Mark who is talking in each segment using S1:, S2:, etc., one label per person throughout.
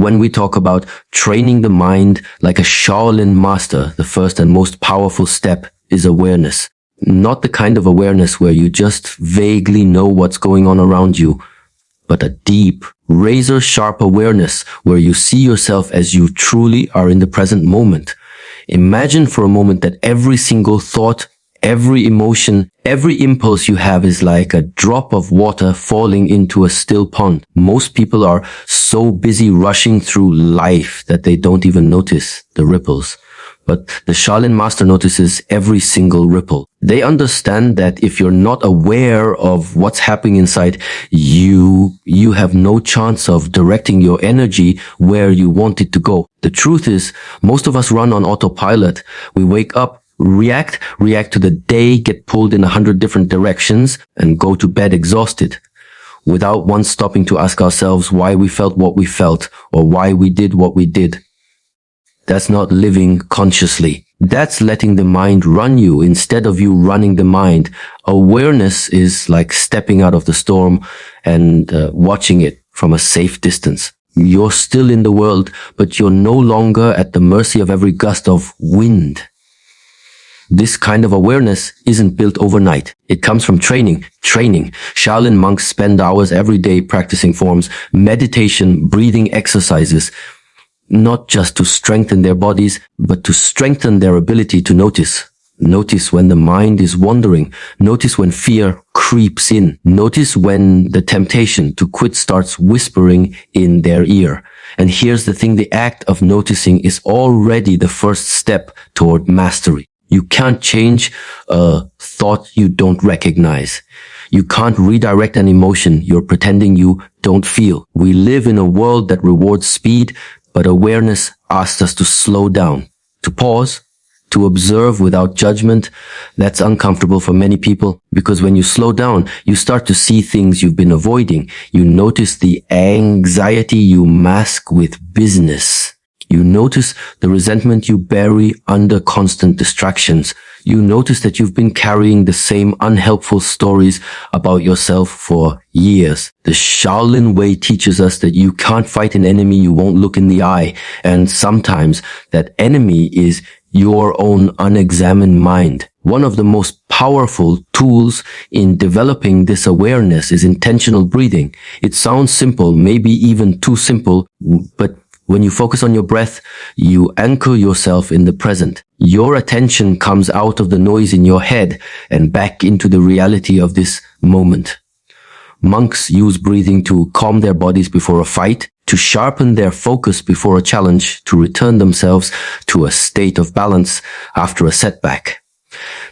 S1: When we talk about training the mind like a Shaolin master, the first and most powerful step is awareness. Not the kind of awareness where you just vaguely know what's going on around you, but a deep, razor-sharp awareness where you see yourself as you truly are in the present moment. Imagine for a moment that every single thought, every emotion, every impulse you have is like a drop of water falling into a still pond. Most people are so busy rushing through life that they don't even notice the ripples. But the Shaolin master notices every single ripple. They understand that if you're not aware of what's happening inside, you have no chance of directing your energy where you want it to go. The truth is, most of us run on autopilot. We wake up, react to the day, get pulled in 100 different directions, and go to bed exhausted, without once stopping to ask ourselves why we felt what we felt, or why we did what we did. That's not living consciously. That's letting the mind run you instead of you running the mind. Awareness is like stepping out of the storm and watching it from a safe distance. You're still in the world, but you're no longer at the mercy of every gust of wind. This kind of awareness isn't built overnight. It comes from training. Shaolin monks spend hours every day practicing forms, meditation, breathing exercises, not just to strengthen their bodies, but to strengthen their ability to notice. Notice when the mind is wandering. Notice when fear creeps in. Notice when the temptation to quit starts whispering in their ear. And here's the thing, the act of noticing is already the first step toward mastery. You can't change a thought you don't recognize. You can't redirect an emotion you're pretending you don't feel. We live in a world that rewards speed, but awareness asks us to slow down, to pause, to observe without judgment. That's uncomfortable for many people because when you slow down, you start to see things you've been avoiding. You notice the anxiety you mask with business. You notice the resentment you bury under constant distractions. You notice that you've been carrying the same unhelpful stories about yourself for years. The Shaolin way teaches us that you can't fight an enemy you won't look in the eye. And sometimes that enemy is your own unexamined mind. One of the most powerful tools in developing this awareness is intentional breathing. It sounds simple, maybe even too simple, but when you focus on your breath, you anchor yourself in the present. Your attention comes out of the noise in your head and back into the reality of this moment. Monks use breathing to calm their bodies before a fight, to sharpen their focus before a challenge, to return themselves to a state of balance after a setback.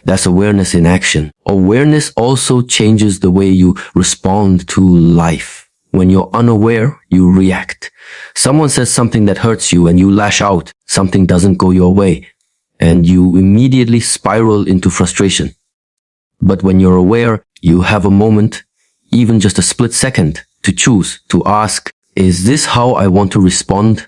S1: That's awareness in action. Awareness also changes the way you respond to life. When you're unaware, you react. Someone says something that hurts you and you lash out. Something doesn't go your way and you immediately spiral into frustration. But when you're aware, you have a moment, even just a split second, to choose, to ask, is this how I want to respond?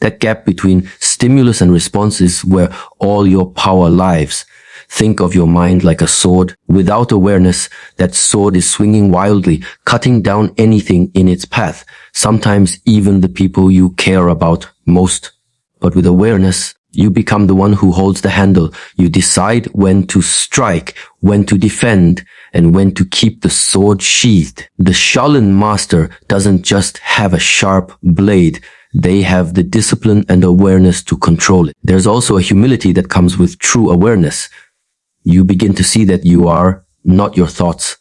S1: That gap between stimulus and response is where all your power lies. Think of your mind like a sword. Without awareness, that sword is swinging wildly, cutting down anything in its path, sometimes even the people you care about most. But with awareness, you become the one who holds the handle. You decide when to strike, when to defend, and when to keep the sword sheathed. The Shaolin master doesn't just have a sharp blade. They have the discipline and awareness to control it. There's also a humility that comes with true awareness. You begin to see that you are not your thoughts.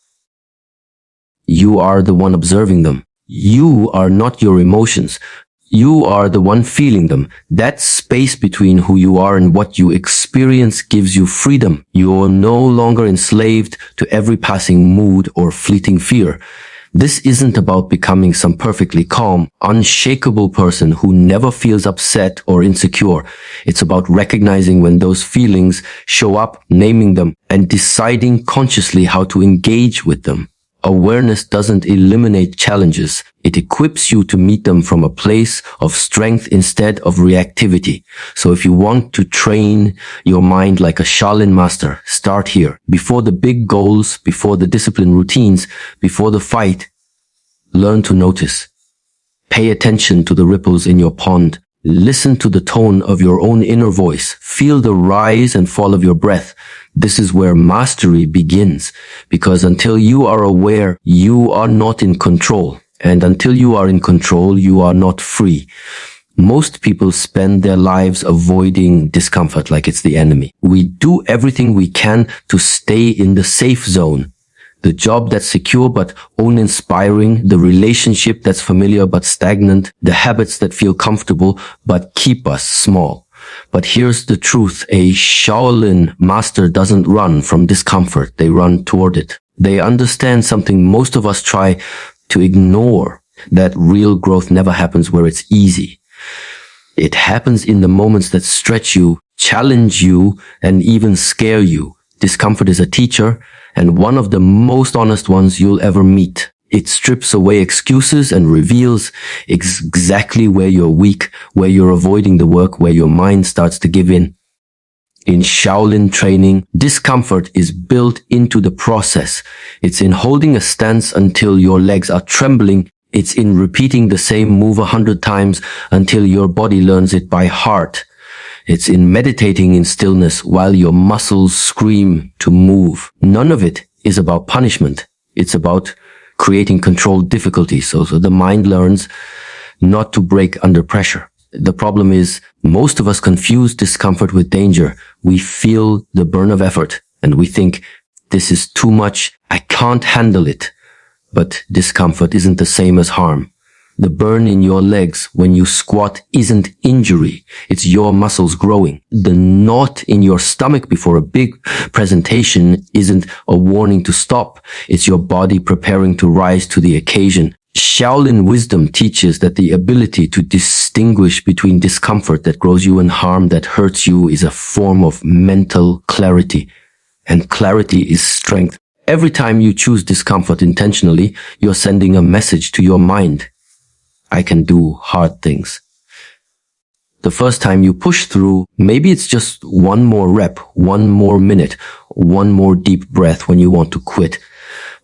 S1: You are the one observing them. You are not your emotions. You are the one feeling them. That space between who you are and what you experience gives you freedom. You're no longer enslaved to every passing mood or fleeting fear. This isn't about becoming some perfectly calm, unshakable person who never feels upset or insecure. It's about recognizing when those feelings show up, naming them, and deciding consciously how to engage with them. Awareness doesn't eliminate challenges. It equips you to meet them from a place of strength instead of reactivity. So if you want to train your mind like a Shaolin master, start here. Before the big goals, before the discipline routines, before the fight, learn to notice. Pay attention to the ripples in your pond. Listen to the tone of your own inner voice. Feel the rise and fall of your breath. This is where mastery begins, because until you are aware, you are not in control. And until you are in control, you are not free. Most people spend their lives avoiding discomfort like it's the enemy. We do everything we can to stay in the safe zone. The job that's secure but uninspiring, the relationship that's familiar but stagnant, the habits that feel comfortable but keep us small. But here's the truth. A Shaolin master doesn't run from discomfort. They run toward it. They understand something most of us try to ignore, that real growth never happens where it's easy. It happens in the moments that stretch you, challenge you, and even scare you. Discomfort is a teacher, and one of the most honest ones you'll ever meet. It strips away excuses and reveals exactly where you're weak, where you're avoiding the work, where your mind starts to give in. In Shaolin training, discomfort is built into the process. It's in holding a stance until your legs are trembling. It's in repeating the same move 100 times until your body learns it by heart. It's in meditating in stillness while your muscles scream to move. None of it is about punishment. It's about creating controlled difficulty so the mind learns not to break under pressure. The problem is most of us confuse discomfort with danger. We feel the burn of effort and we think, this is too much, I can't handle it. But discomfort isn't the same as harm. The burn in your legs when you squat isn't injury. It's your muscles growing. The knot in your stomach before a big presentation isn't a warning to stop. It's your body preparing to rise to the occasion. Shaolin wisdom teaches that the ability to distinguish between discomfort that grows you and harm that hurts you is a form of mental clarity. And clarity is strength. Every time you choose discomfort intentionally, you're sending a message to your mind. I can do hard things. The first time you push through, maybe it's just one more rep, one more minute, one more deep breath when you want to quit.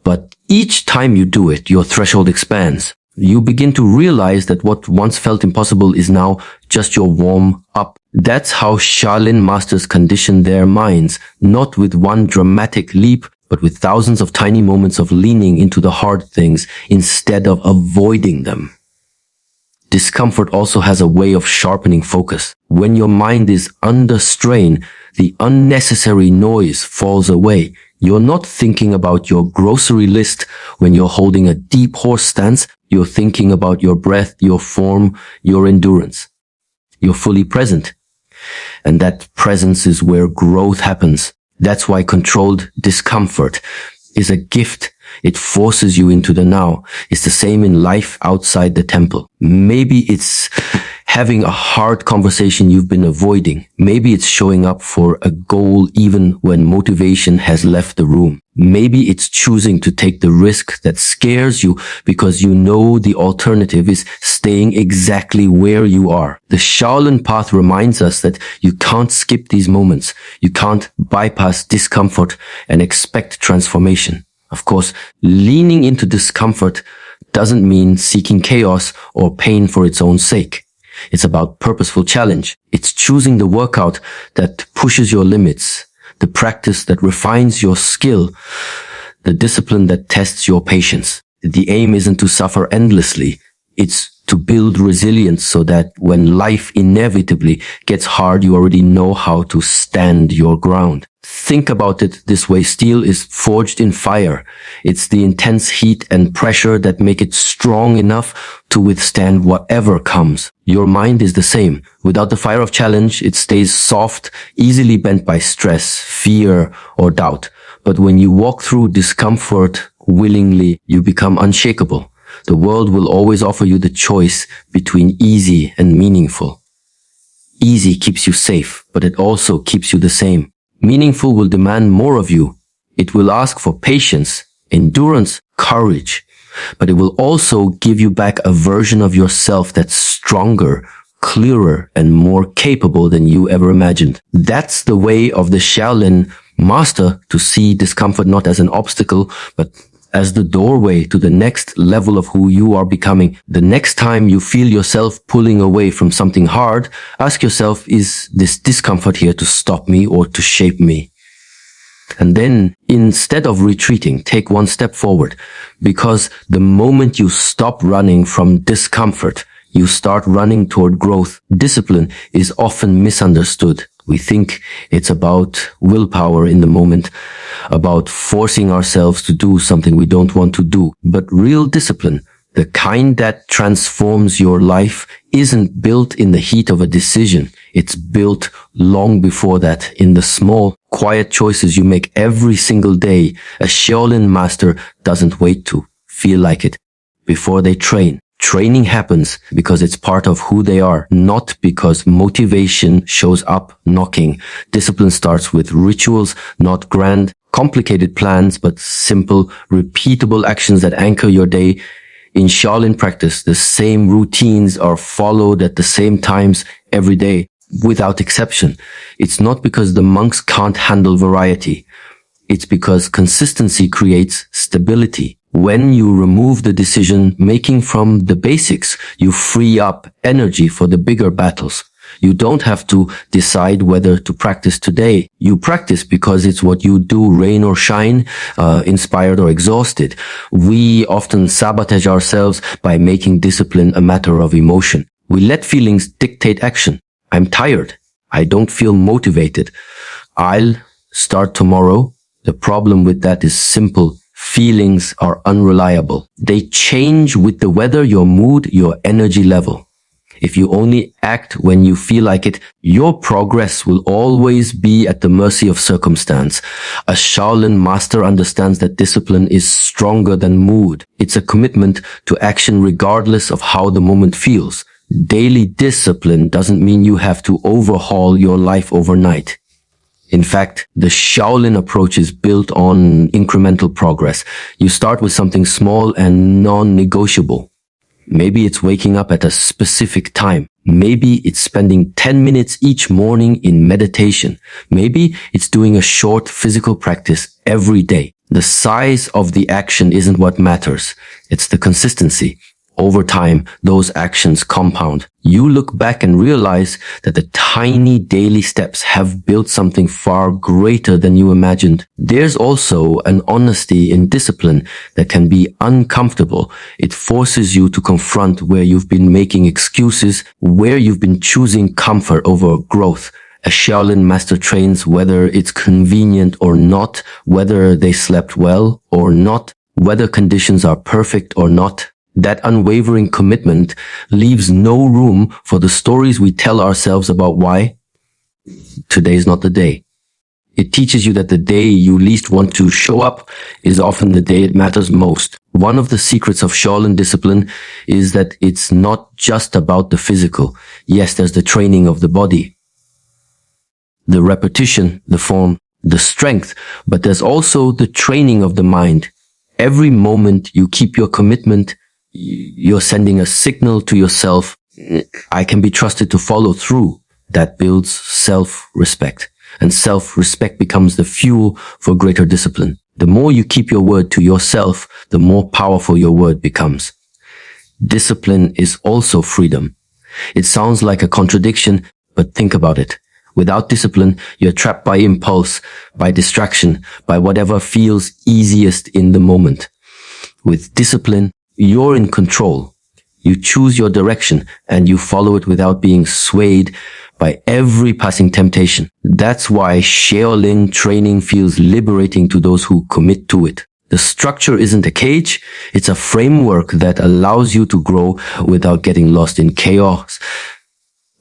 S1: But each time you do it, your threshold expands. You begin to realize that what once felt impossible is now just your warm up. That's how Shaolin masters condition their minds, not with one dramatic leap, but with thousands of tiny moments of leaning into the hard things instead of avoiding them. Discomfort also has a way of sharpening focus. When your mind is under strain, the unnecessary noise falls away. You're not thinking about your grocery list when you're holding a deep horse stance. You're thinking about your breath, your form, your endurance. You're fully present. And that presence is where growth happens. That's why controlled discomfort is a gift. It forces you into the now. It's the same in life outside the temple. Maybe it's having a hard conversation you've been avoiding. Maybe it's showing up for a goal even when motivation has left the room. Maybe it's choosing to take the risk that scares you because you know the alternative is staying exactly where you are. The Shaolin path reminds us that you can't skip these moments. You can't bypass discomfort and expect transformation. Of course, leaning into discomfort doesn't mean seeking chaos or pain for its own sake. It's about purposeful challenge. It's choosing the workout that pushes your limits, the practice that refines your skill, the discipline that tests your patience. The aim isn't to suffer endlessly. It's to build resilience so that when life inevitably gets hard, you already know how to stand your ground. Think about it this way. Steel is forged in fire. It's the intense heat and pressure that make it strong enough to withstand whatever comes. Your mind is the same. Without the fire of challenge, it stays soft, easily bent by stress, fear, or doubt. But when you walk through discomfort willingly, you become unshakable. The world will always offer you the choice between easy and meaningful. Easy keeps you safe, but it also keeps you the same. Meaningful will demand more of you. It will ask for patience, endurance, courage, but it will also give you back a version of yourself that's stronger, clearer, and more capable than you ever imagined. That's the way of the Shaolin master, to see discomfort not as an obstacle, but as the doorway to the next level of who you are becoming. The next time you feel yourself pulling away from something hard, ask yourself, is this discomfort here to stop me or to shape me? And then, instead of retreating, take one step forward. Because the moment you stop running from discomfort, you start running toward growth. Discipline is often misunderstood. We think it's about willpower in the moment, about forcing ourselves to do something we don't want to do. But real discipline, the kind that transforms your life, isn't built in the heat of a decision. It's built long before that, in the small, quiet choices you make every single day. A Shaolin master doesn't wait to feel like it before they train. Training happens because it's part of who they are, not because motivation shows up knocking. Discipline starts with rituals, not grand, complicated plans, but simple, repeatable actions that anchor your day. In Shaolin practice, the same routines are followed at the same times every day, without exception. It's not because the monks can't handle variety. It's because consistency creates stability. When you remove the decision making from the basics, you free up energy for the bigger battles. You don't have to decide whether to practice today. You practice because it's what you do, rain or shine, inspired or exhausted. We often sabotage ourselves by making discipline a matter of emotion. We let feelings dictate action. I'm tired. I don't feel motivated. I'll start tomorrow. The problem with that is simple. Feelings are unreliable. They change with the weather, your mood, your energy level. If you only act when you feel like it, your progress will always be at the mercy of circumstance. A Shaolin master understands that discipline is stronger than mood. It's a commitment to action regardless of how the moment feels. Daily discipline doesn't mean you have to overhaul your life overnight. In fact, the Shaolin approach is built on incremental progress. You start with something small and non-negotiable. Maybe it's waking up at a specific time. Maybe it's spending 10 minutes each morning in meditation. Maybe it's doing a short physical practice every day. The size of the action isn't what matters. It's the consistency. Over time, those actions compound. You look back and realize that the tiny daily steps have built something far greater than you imagined. There's also an honesty in discipline that can be uncomfortable. It forces you to confront where you've been making excuses, where you've been choosing comfort over growth. A Shaolin master trains whether it's convenient or not, whether they slept well or not, whether conditions are perfect or not. That unwavering commitment leaves no room for the stories we tell ourselves about why today's not the day. It teaches you that the day you least want to show up is often the day it matters most. One of the secrets of Shaolin discipline is that it's not just about the physical. Yes, there's the training of the body, the repetition, the form, the strength, but there's also the training of the mind. Every moment you keep your commitment, you're sending a signal to yourself, I can be trusted to follow through. That builds self-respect. And self-respect becomes the fuel for greater discipline. The more you keep your word to yourself, the more powerful your word becomes. Discipline is also freedom. It sounds like a contradiction, but think about it. Without discipline, you're trapped by impulse, by distraction, by whatever feels easiest in the moment. With discipline, you're in control. You choose your direction and you follow it without being swayed by every passing temptation. That's why Shaolin training feels liberating to those who commit to it. The structure isn't a cage, it's a framework that allows you to grow without getting lost in chaos.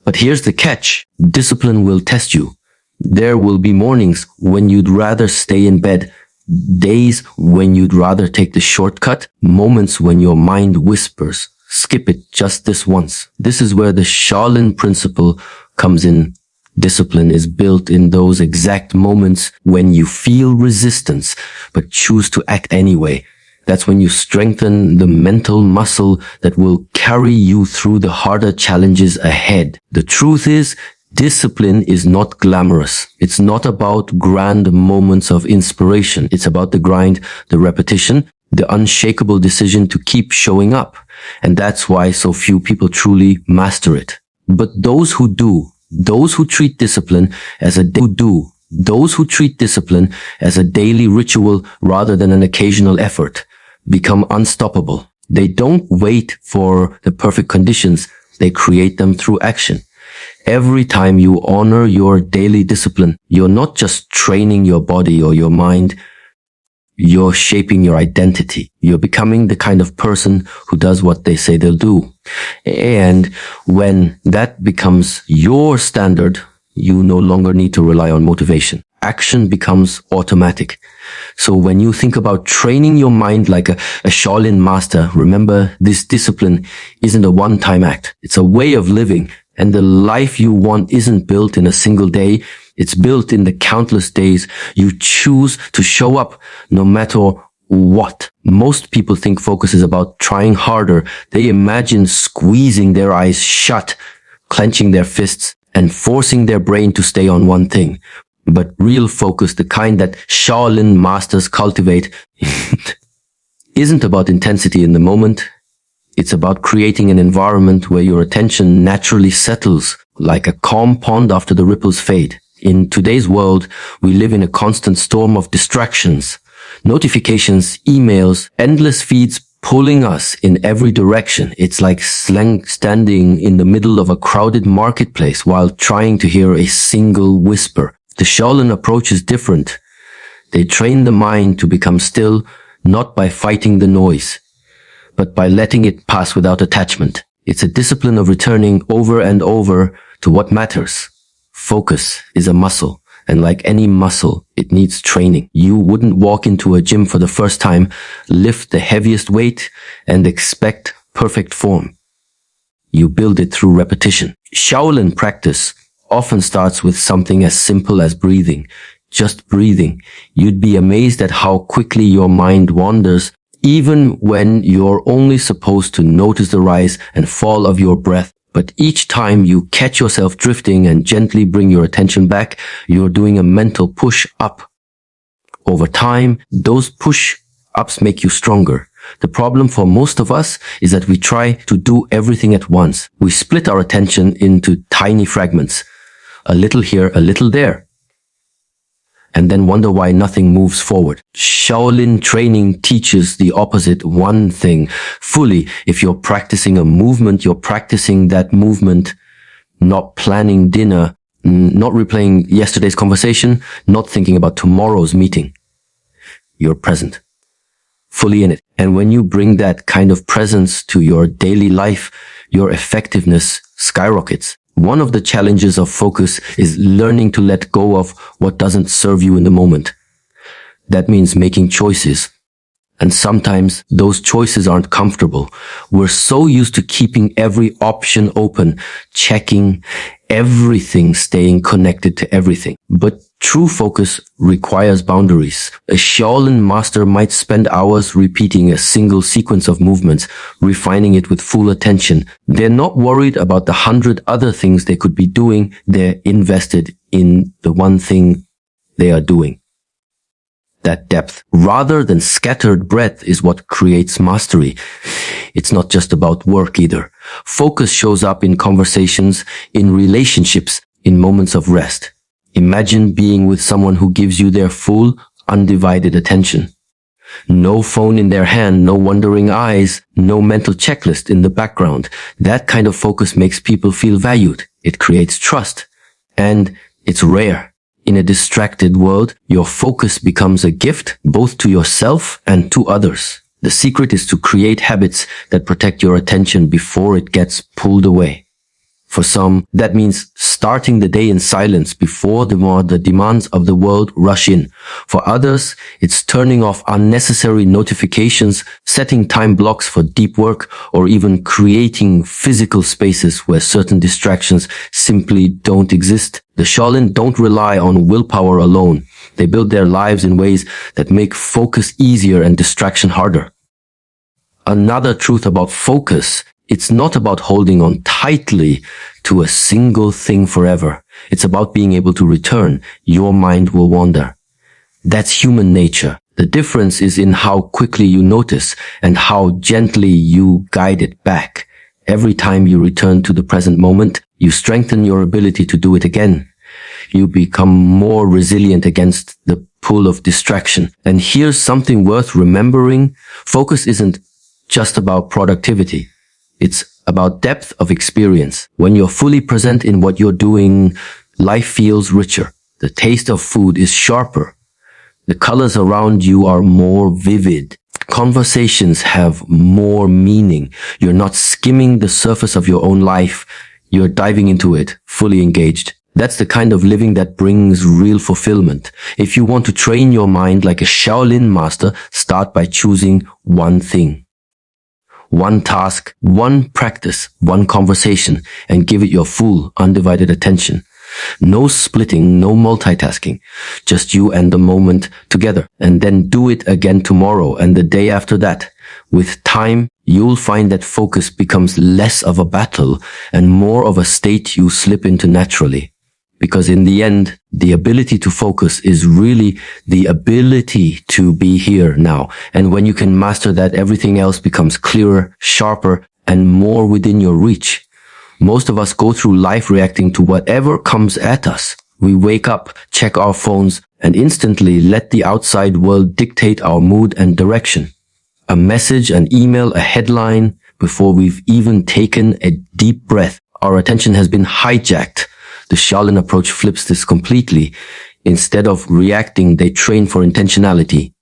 S1: But here's the catch. Discipline will test you. There will be mornings when you'd rather stay in bed, days when you'd rather take the shortcut, moments when your mind whispers, skip it just this once. This is where the Shaolin principle comes in. Discipline is built in those exact moments when you feel resistance, but choose to act anyway. That's when you strengthen the mental muscle that will carry you through the harder challenges ahead. The truth is, discipline is not glamorous. It's not about grand moments of inspiration. It's about the grind, the repetition, the unshakable decision to keep showing up. And that's why so few people truly master it. But those who do, those who treat discipline as a daily ritual rather than an occasional effort, become unstoppable. They don't wait for the perfect conditions. They create them through action. Every time you honor your daily discipline, you're not just training your body or your mind, you're shaping your identity. You're becoming the kind of person who does what they say they'll do. And when that becomes your standard, you no longer need to rely on motivation. Action becomes automatic. So when you think about training your mind like a Shaolin master, remember this discipline isn't a one-time act. It's a way of living. And the life you want isn't built in a single day. It's built in the countless days you choose to show up no matter what. Most people think focus is about trying harder. They imagine squeezing their eyes shut, clenching their fists, and forcing their brain to stay on one thing. But real focus, the kind that Shaolin masters cultivate, isn't about intensity in the moment. It's about creating an environment where your attention naturally settles like a calm pond after the ripples fade. In today's world, we live in a constant storm of distractions, notifications, emails, endless feeds pulling us in every direction. It's like standing in the middle of a crowded marketplace while trying to hear a single whisper. The Shaolin approach is different. They train the mind to become still, not by fighting the noise, but by letting it pass without attachment. It's a discipline of returning over and over to what matters. Focus is a muscle, and like any muscle, it needs training. You wouldn't walk into a gym for the first time, lift the heaviest weight, and expect perfect form. You build it through repetition. Shaolin practice often starts with something as simple as breathing. Just breathing. You'd be amazed at how quickly your mind wanders, even when you're only supposed to notice the rise and fall of your breath. But each time you catch yourself drifting and gently bring your attention back, you're doing a mental push-up. Over time, those push-ups make you stronger. The problem for most of us is that we try to do everything at once. We split our attention into tiny fragments. A little here, a little there. And then wonder why nothing moves forward. Shaolin training teaches the opposite one thing fully. If you're practicing a movement, you're practicing that movement, not planning dinner, not replaying yesterday's conversation, not thinking about tomorrow's meeting. You're present, fully in it. And when you bring that kind of presence to your daily life, your effectiveness skyrockets. One of the challenges of focus is learning to let go of what doesn't serve you in the moment. That means making choices. And sometimes those choices aren't comfortable. We're so used to keeping every option open, checking everything, staying connected to everything. But true focus requires boundaries. A Shaolin master might spend hours repeating a single sequence of movements, refining it with full attention. They're not worried about the 100 other things they could be doing. They're invested in the one thing they are doing. That depth, rather than scattered breadth, is what creates mastery. It's not just about work either. Focus shows up in conversations, in relationships, in moments of rest. Imagine being with someone who gives you their full, undivided attention. No phone in their hand, no wandering eyes, no mental checklist in the background. That kind of focus makes people feel valued. It creates trust. And it's rare. In a distracted world, your focus becomes a gift both to yourself and to others. The secret is to create habits that protect your attention before it gets pulled away. For some, that means starting the day in silence before the demands of the world rush in. For others, it's turning off unnecessary notifications, setting time blocks for deep work, or even creating physical spaces where certain distractions simply don't exist. The Shaolin don't rely on willpower alone. They build their lives in ways that make focus easier and distraction harder. Another truth about focus: it's not about holding on tightly to a single thing forever. It's about being able to return. Your mind will wander. That's human nature. The difference is in how quickly you notice and how gently you guide it back. Every time you return to the present moment, you strengthen your ability to do it again. You become more resilient against the pull of distraction. And here's something worth remembering. Focus isn't just about productivity. It's about depth of experience. When you're fully present in what you're doing, life feels richer. The taste of food is sharper. The colors around you are more vivid. Conversations have more meaning. You're not skimming the surface of your own life. You're diving into it, fully engaged. That's the kind of living that brings real fulfillment. If you want to train your mind like a Shaolin master, start by choosing one thing. One task, one practice, one conversation, and give it your full, undivided attention. No splitting, no multitasking. Just you and the moment together. And then do it again tomorrow and the day after that. With time, you'll find that focus becomes less of a battle and more of a state you slip into naturally. Because in the end, the ability to focus is really the ability to be here now. And when you can master that, everything else becomes clearer, sharper, and more within your reach. Most of us go through life reacting to whatever comes at us. We wake up, check our phones, and instantly let the outside world dictate our mood and direction. A message, an email, a headline, before we've even taken a deep breath, our attention has been hijacked. The Shaolin approach flips this completely. Instead of reacting, they train for intentionality.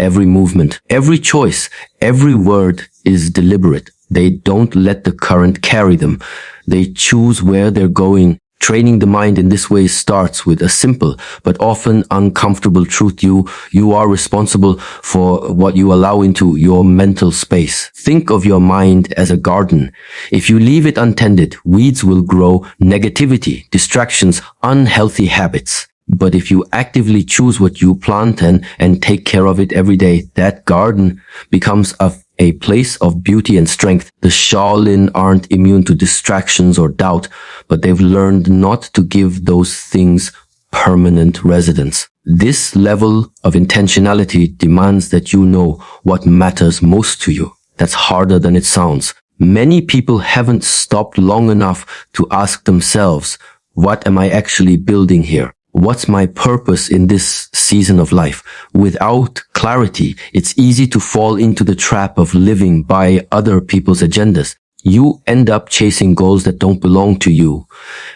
S1: Every movement, every choice, every word is deliberate. They don't let the current carry them. They choose where they're going. Training the mind in this way starts with a simple but often uncomfortable truth. You are responsible for what you allow into your mental space. Think of your mind as a garden. If you leave it untended, weeds will grow, negativity, distractions, unhealthy habits. But if you actively choose what you plant and take care of it every day, that garden becomes a place of beauty and strength. The Shaolin aren't immune to distractions or doubt, but they've learned not to give those things permanent residence. This level of intentionality demands that you know what matters most to you. That's harder than it sounds. Many people haven't stopped long enough to ask themselves, what am I actually building here? What's my purpose in this season of life? Without clarity, it's easy to fall into the trap of living by other people's agendas. You end up chasing goals that don't belong to you,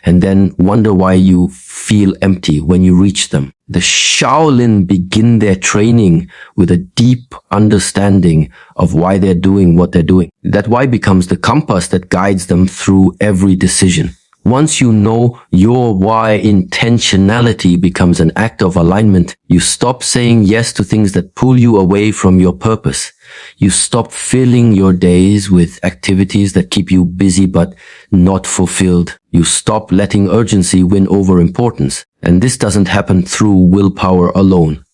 S1: and then wonder why you feel empty when you reach them. The Shaolin begin their training with a deep understanding of why they're doing what they're doing. That why becomes the compass that guides them through every decision. Once you know your why, intentionality becomes an act of alignment. You stop saying yes to things that pull you away from your purpose. You stop filling your days with activities that keep you busy but not fulfilled. You stop letting urgency win over importance. And this doesn't happen through willpower alone.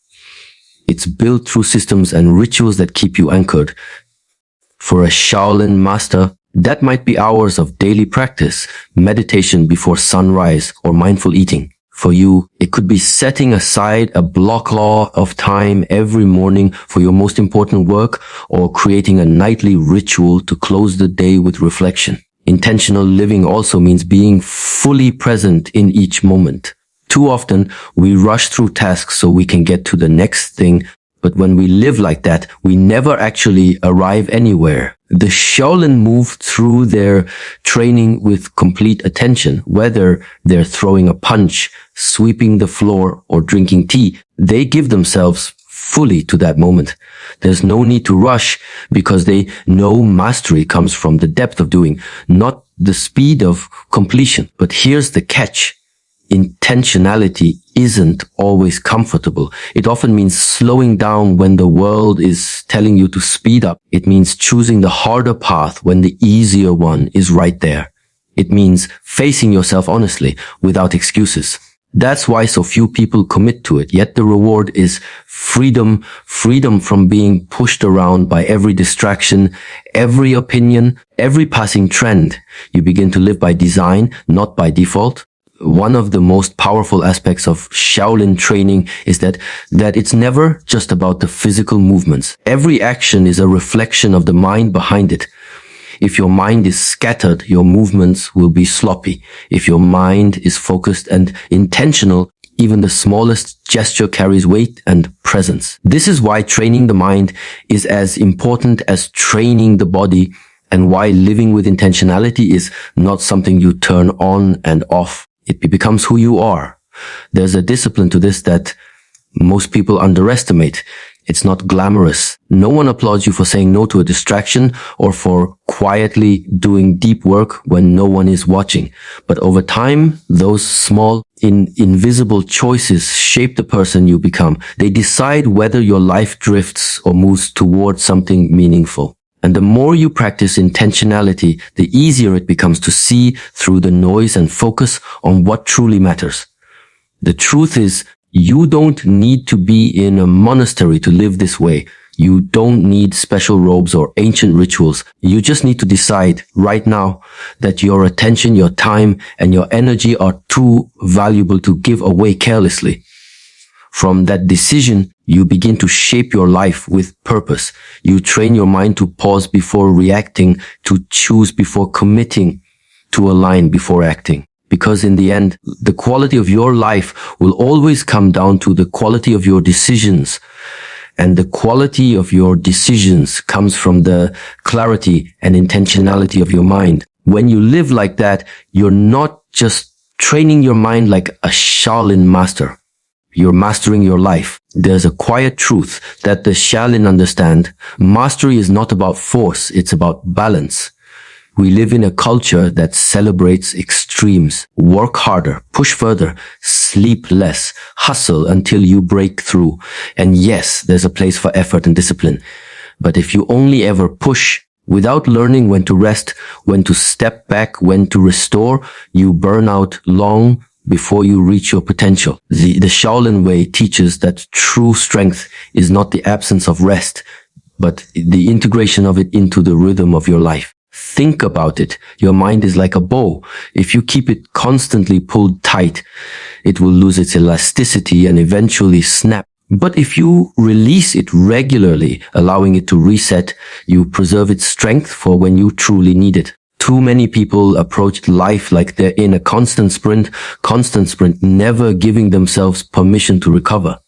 S1: It's built through systems and rituals that keep you anchored. For a Shaolin master, that might be hours of daily practice, meditation before sunrise, or mindful eating. For you, it could be setting aside a block of time every morning for your most important work, or creating a nightly ritual to close the day with reflection. Intentional living also means being fully present in each moment. Too often, we rush through tasks so we can get to the next thing, but when we live like that, we never actually arrive anywhere. The Shaolin move through their training with complete attention. Whether they're throwing a punch, sweeping the floor, or drinking tea, they give themselves fully to that moment. There's no need to rush because they know mastery comes from the depth of doing, not the speed of completion. But here's the catch. Intentionality isn't always comfortable. It often means slowing down when the world is telling you to speed up. It means choosing the harder path when the easier one is right there. It means facing yourself honestly, without excuses. That's why so few people commit to it. Yet the reward is freedom from being pushed around by every distraction, every opinion, every passing trend. You begin to live by design, not by default. One of the most powerful aspects of Shaolin training is that it's never just about the physical movements. Every action is a reflection of the mind behind it. If your mind is scattered, your movements will be sloppy. If your mind is focused and intentional, even the smallest gesture carries weight and presence. This is why training the mind is as important as training the body, and why living with intentionality is not something you turn on and off. It becomes who you are. There's a discipline to this that most people underestimate. It's not glamorous. No one applauds you for saying no to a distraction or for quietly doing deep work when no one is watching. But over time, those small, invisible choices shape the person you become. They decide whether your life drifts or moves towards something meaningful. And the more you practice intentionality, the easier it becomes to see through the noise and focus on what truly matters. The truth is, you don't need to be in a monastery to live this way. You don't need special robes or ancient rituals. You just need to decide right now that your attention, your time, and your energy are too valuable to give away carelessly. From that decision, you begin to shape your life with purpose. You train your mind to pause before reacting, to choose before committing, to align before acting. Because in the end, the quality of your life will always come down to the quality of your decisions. And the quality of your decisions comes from the clarity and intentionality of your mind. When you live like that, you're not just training your mind like a Shaolin master. You're mastering your life. There's a quiet truth that the Shaolin understand. Mastery is not about force, it's about balance. We live in a culture that celebrates extremes. Work harder, push further, sleep less, hustle until you break through. And yes, there's a place for effort and discipline. But if you only ever push without learning when to rest, when to step back, when to restore, you burn out long before you reach your potential. The Shaolin way teaches that true strength is not the absence of rest, but the integration of it into the rhythm of your life. Think about it. Your mind is like a bow. If you keep it constantly pulled tight, it will lose its elasticity and eventually snap. But if you release it regularly, allowing it to reset, you preserve its strength for when you truly need it. Too many people approach life like they're in a constant sprint, never giving themselves permission to recover.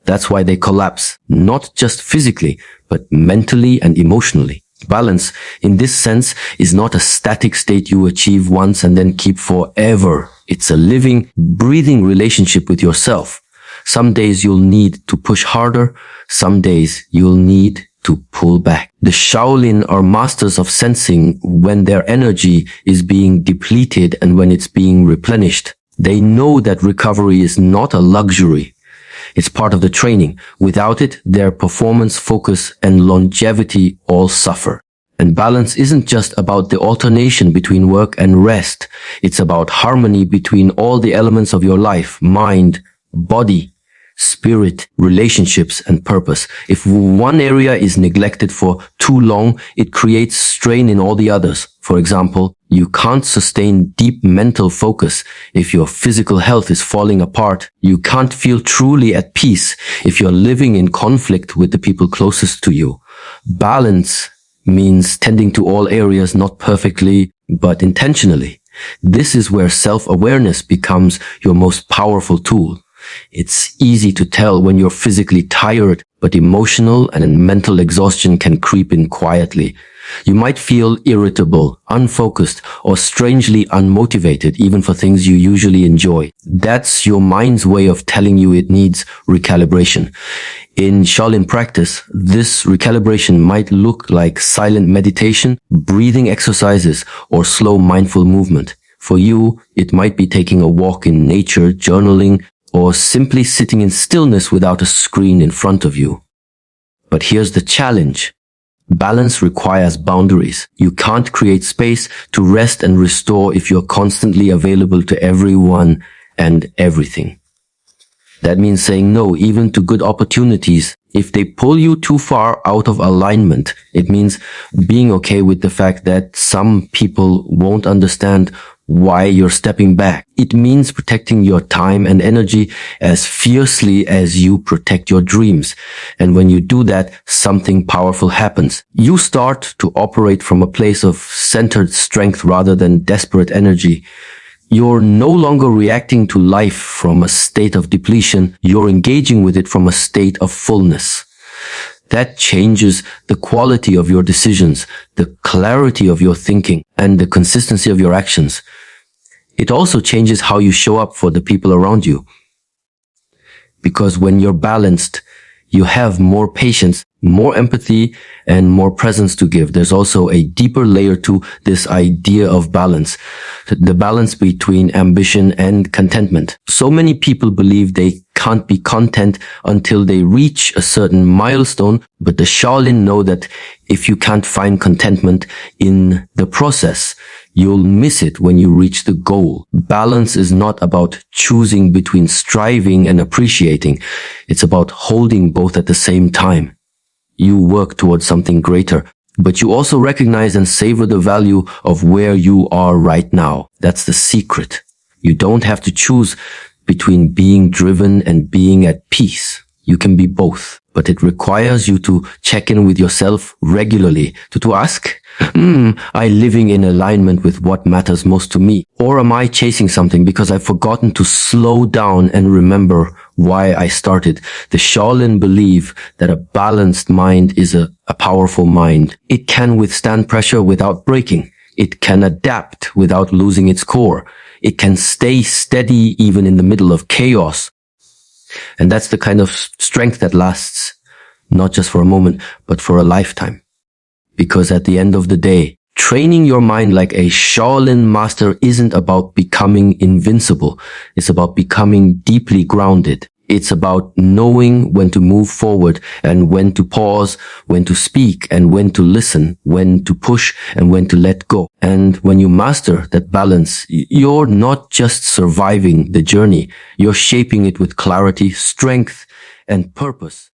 S1: That's why they collapse, not just physically, but mentally and emotionally. Balance, in this sense, is not a static state you achieve once and then keep forever. It's a living, breathing relationship with yourself. Some days you'll need to push harder. Some days you'll need to pull back. The Shaolin are masters of sensing when their energy is being depleted and when it's being replenished. They know that recovery is not a luxury. It's part of the training. Without it, their performance, focus, and longevity all suffer. And balance isn't just about the alternation between work and rest. It's about harmony between all the elements of your life, mind, body, spirit, relationships, and purpose. If one area is neglected for too long, it creates strain in all the others. For example, you can't sustain deep mental focus if your physical health is falling apart. You can't feel truly at peace if you're living in conflict with the people closest to you. Balance means tending to all areas not perfectly, but intentionally. This is where self-awareness becomes your most powerful tool. It's easy to tell when you're physically tired, but emotional and mental exhaustion can creep in quietly. You might feel irritable, unfocused, or strangely unmotivated even for things you usually enjoy. That's your mind's way of telling you it needs recalibration. In Shaolin practice, this recalibration might look like silent meditation, breathing exercises, or slow mindful movement. For you, it might be taking a walk in nature, journaling, or simply sitting in stillness without a screen in front of you. But here's the challenge. Balance requires boundaries. You can't create space to rest and restore if you're constantly available to everyone and everything. That means saying no even to good opportunities if they pull you too far out of alignment. It means being okay with the fact that some people won't understand why you're stepping back. It means protecting your time and energy as fiercely as you protect your dreams. And when you do that, something powerful happens. You start to operate from a place of centered strength rather than desperate energy. You're no longer reacting to life from a state of depletion. You're engaging with it from a state of fullness. That changes the quality of your decisions, the clarity of your thinking, and the consistency of your actions. It also changes how you show up for the people around you. Because when you're balanced, you have more patience, more empathy, and more presence to give. There's also a deeper layer to this idea of balance, the balance between ambition and contentment. So many people believe they can't be content until they reach a certain milestone, but the Shaolin know that if you can't find contentment in the process, you'll miss it when you reach the goal. Balance is not about choosing between striving and appreciating. It's about holding both at the same time. You work towards something greater, but you also recognize and savor the value of where you are right now. That's the secret. You don't have to choose between being driven and being at peace. You can be both, but it requires you to check in with yourself regularly, to ask, am I living in alignment with what matters most to me? Or am I chasing something because I've forgotten to slow down and remember why I started? The Shaolin believe that a balanced mind is a powerful mind. It can withstand pressure without breaking. It can adapt without losing its core. It can stay steady even in the middle of chaos. And that's the kind of strength that lasts, not just for a moment, but for a lifetime. Because at the end of the day, training your mind like a Shaolin master isn't about becoming invincible. It's about becoming deeply grounded. It's about knowing when to move forward and when to pause, when to speak and when to listen, when to push and when to let go. And when you master that balance, you're not just surviving the journey. You're shaping it with clarity, strength, and purpose.